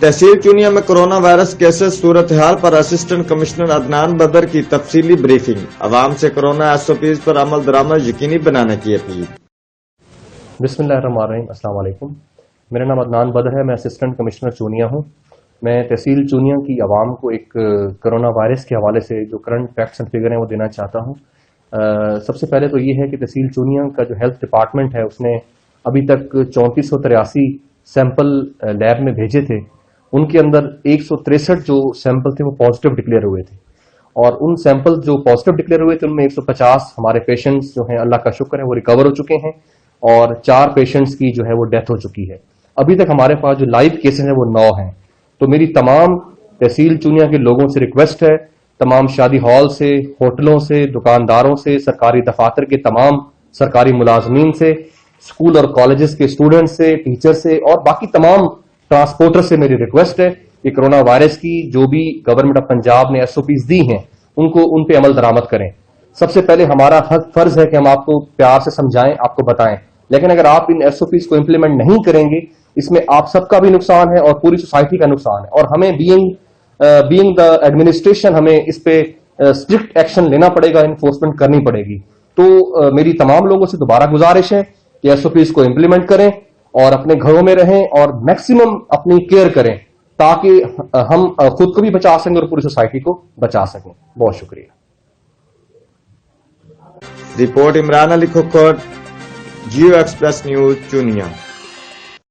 तहसील चुनिया में corona virus cases सूरत हाल पर assistant commissioner Adnan बदर की तफसीली ब्रीफिंग। अवाम से कोरोना एसओपीज पर अमल दरामद यकीनी बनाने की अपील। बिस्मिल्लाहिर्रहमानिर्रहीम, अस्सलाम वालेकुम। मेरा नाम अदनान बदर है, मैं असिस्टेंट कमिश्नर चुनिया हूँ। मैं तहसील चुनिया की आवाम को एक कोरोना वायरस के हवाले से जो करंट फैक्ट्स एंड फिगर हैं वो देना चाहता हूँ। सबसे पहले तो ये है कि तहसील चुनिया का जो हेल्थ डिपार्टमेंट है उसने अभी तक 3483 सैंपल लैब में भेजे थे। उनके अंदर 163 जो सैंपल थे वो पॉजिटिव डिक्लेयर हुए थे, और उन सैंपल जो पॉजिटिव डिक्लेयर हुए थे उनमें 150 हमारे पेशेंट्स जो हैं, अल्लाह का शुक्र है, वो रिकवर हो चुके हैं, और 4 पेशेंट्स की जो है वो डेथ हो चुकी है। अभी तक हमारे पास जो लाइव केसेस हैं वो 9 हैं। तो मेरी तमाम तहसील चुनिया के लोगों से रिक्वेस्ट है, तमाम शादी हॉल से, होटलों से, दुकानदारों से, सरकारी दफातर के तमाम सरकारी मुलाजमीन से, स्कूल और कॉलेजेस के स्टूडेंट्स से, टीचर से, और बाकी तमाम ट्रांसपोर्टर से मेरी रिक्वेस्ट है कि कोरोना वायरस की जो भी गवर्नमेंट ऑफ पंजाब ने एसओपीज दी हैं उन पे अमल दरामद करें। सबसे पहले हमारा फर्ज है कि हम आपको प्यार से समझाएं, आपको बताएं, लेकिन अगर आप इन एसओपीज को इंप्लीमेंट नहीं करेंगे इसमें आप सबका भी नुकसान है और पूरी सोसाइटी का नुकसान है, और हमें बीइंग द एडमिनिस्ट्रेशन हमें इस पे स्ट्रिक्ट एक्शन लेना पड़ेगा, इन्फोर्समेंट करनी पड़ेगी। तो मेरी तमाम लोगों से दोबारा गुजारिश है कि एसओपीज को इंप्लीमेंट करें और अपने घरों में रहें और मैक्सिमम अपनी केयर करें, ताकि हम खुद को भी बचा सकें और पूरी सोसाइटी को बचा सकें। बहुत शुक्रिया। रिपोर्ट इमरान अली खोखोट, जियो एक्सप्रेस न्यूज चुनिया।